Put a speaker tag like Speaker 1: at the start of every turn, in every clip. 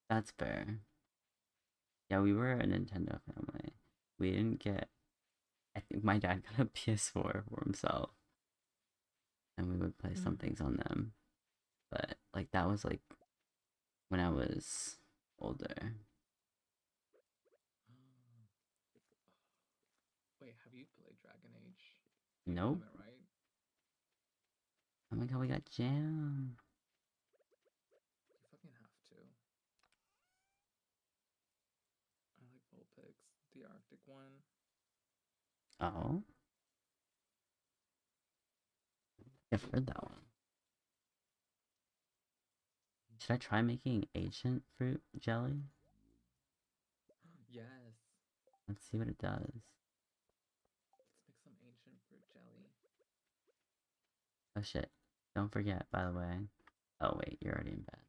Speaker 1: That's fair. Yeah, we were a Nintendo family. We didn't get. I think my dad got a PS4 for himself, and we would play some things on them. But like that was like when I was older.
Speaker 2: Wait, have you played Dragon Age? You
Speaker 1: Nope.
Speaker 2: haven't, right?
Speaker 1: Oh my god, we got jam.
Speaker 2: You fucking have to. I like Vulpix, the Arctic one.
Speaker 1: Oh, I've heard that one. Should I try making ancient fruit jelly?
Speaker 2: Yes.
Speaker 1: Let's see what it does.
Speaker 2: Let's make some ancient fruit jelly.
Speaker 1: Oh shit. Don't forget, by the way. Oh wait, you're already in bed.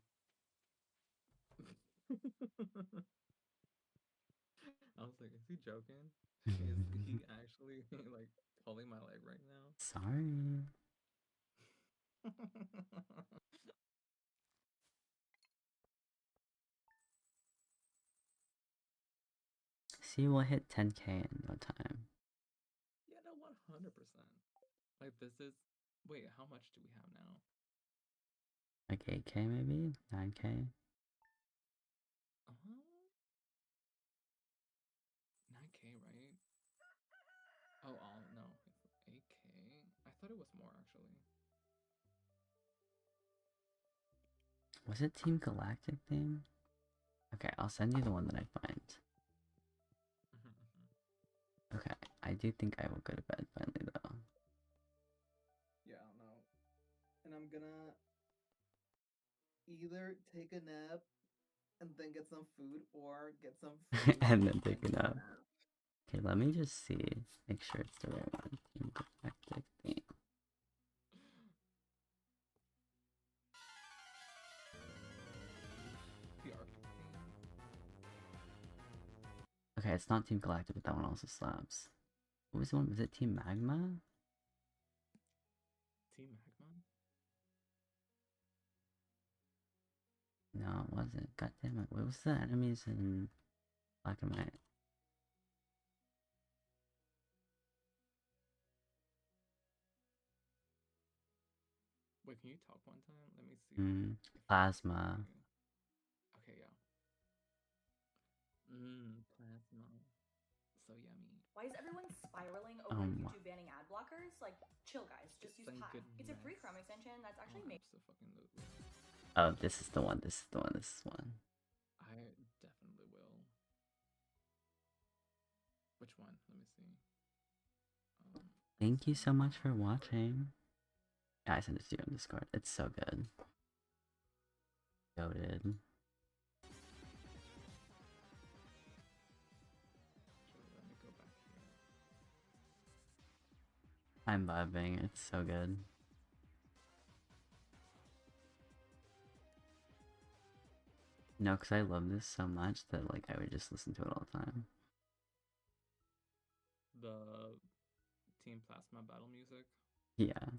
Speaker 2: I was like, is he joking? Is he actually like pulling my leg right now?
Speaker 1: Sorry. See, we'll hit 10K in no time.
Speaker 2: Yeah, no, 100%. Like, this is. Wait, how much do we have now?
Speaker 1: Like 8K maybe? 9K?
Speaker 2: 9K, right? Oh, all no, it's 8K. I thought it was more actually.
Speaker 1: Was it Team Galactic theme? Okay, I'll send you the one that I find. Okay, I do think I will go to bed finally though.
Speaker 2: Yeah, no. And I'm gonna either take a nap and then get some food or get some food
Speaker 1: And then
Speaker 2: and
Speaker 1: take it
Speaker 2: take a
Speaker 1: up.
Speaker 2: nap.
Speaker 1: Okay, let me just see. Make sure it's the right one. Team Galactic theme.
Speaker 2: The Arctic theme.
Speaker 1: Okay, it's not Team Galactic, but that one also slaps. What was the one? Was it Team Magma?
Speaker 2: Team Magma?
Speaker 1: No, it wasn't. God damn it. What was the enemies in Black and White?
Speaker 2: Wait, can you talk one time? Let me see
Speaker 1: Mm,
Speaker 2: if I can hear
Speaker 1: Plasma.
Speaker 2: you. Okay, yeah. Plasma. So yummy.
Speaker 3: Why is everyone spiraling
Speaker 1: Oh
Speaker 3: over
Speaker 1: my.
Speaker 3: YouTube banning ad blockers? Like, chill, guys. Just use
Speaker 2: Thank
Speaker 3: Pi. It's a
Speaker 2: goodness.
Speaker 3: free Chrome extension that's
Speaker 2: Oh,
Speaker 3: actually made.
Speaker 2: absolutely.
Speaker 1: Oh, this is the one. This is the one. This is one.
Speaker 2: I definitely will. Which one? Let me see.
Speaker 1: Thank you so
Speaker 2: Plasma.
Speaker 1: much for watching. Yeah, I sent it to you on Discord. It's so good. Goated.
Speaker 2: Sure, let me go back here.
Speaker 1: I'm vibing. It's so good. No, because I love this so much that like I would just listen to it all the time.
Speaker 2: The Team Plasma battle music.
Speaker 1: Yeah.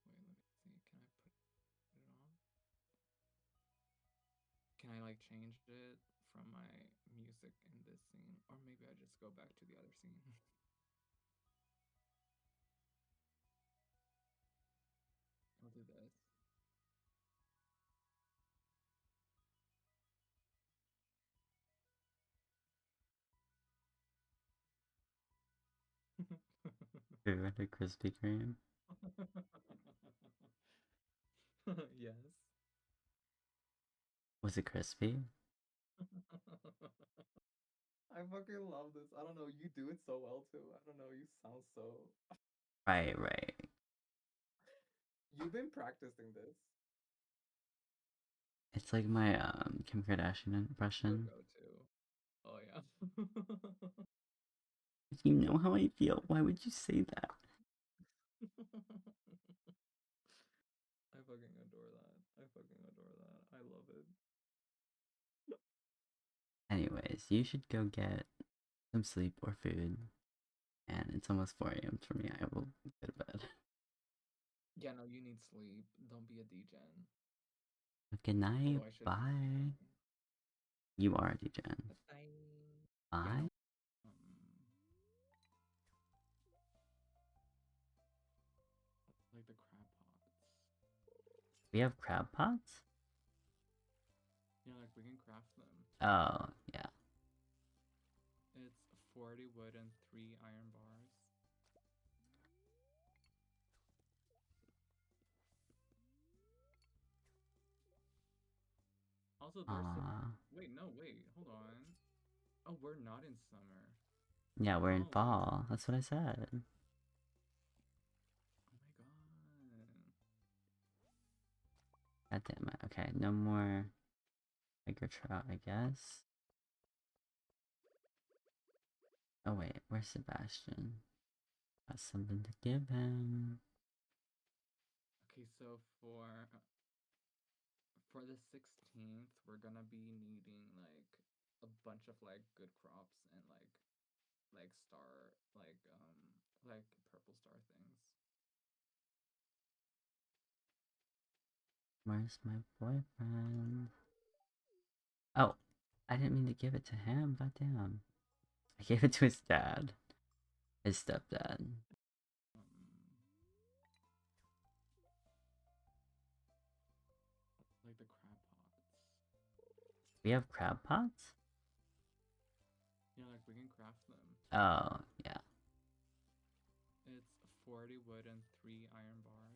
Speaker 2: Wait, let me see. Can I put it on? Can I like change it from my music in this scene? Or maybe I just go back to the other scene. I'll do this.
Speaker 1: Favorite Krispy Kreme?
Speaker 2: Yes.
Speaker 1: Was it crispy?
Speaker 2: I fucking love this. I don't know. You do it so well too. I don't know. You sound so.
Speaker 1: Right, right.
Speaker 2: You've been practicing this.
Speaker 1: It's like my Kim Kardashian
Speaker 2: Your
Speaker 1: impression.
Speaker 2: go-to. Oh yeah.
Speaker 1: You know how I feel. Why would you say that?
Speaker 2: I fucking adore that. I fucking adore that. I love it.
Speaker 1: Anyways, you should go get some sleep or food. And it's almost 4 a.m. for me. I will go to bed.
Speaker 2: Yeah, no, you need sleep. Don't be a degen.
Speaker 1: Good night.
Speaker 2: Although I should.
Speaker 1: Bye. You are a degen.
Speaker 2: Bye.
Speaker 1: Bye.
Speaker 2: Yeah, no. Like the crab pots.
Speaker 1: We have crab pots?
Speaker 2: Yeah, like we can craft them.
Speaker 1: Oh, yeah.
Speaker 2: It's 40 wood and 3 iron bars. Also, there's some. Wait, no, wait, hold on. Oh, we're not in summer.
Speaker 1: Yeah, we're in
Speaker 2: Oh,
Speaker 1: fall. That's what I said.
Speaker 2: oh my god.
Speaker 1: God damn it. Okay, no more tiger trout, I guess. Oh wait, where's Sebastian? Got something to give him.
Speaker 2: Okay, so for the 16th, we're gonna be needing like a bunch of like good crops and like star like purple star things.
Speaker 1: Where's my boyfriend? Oh, I didn't mean to give it to him. Goddamn. I gave it to his dad. His stepdad.
Speaker 2: Like the crab pots.
Speaker 1: We have crab pots?
Speaker 2: Yeah, like we can craft them.
Speaker 1: Oh, yeah.
Speaker 2: It's 40 wood and 3 iron bars.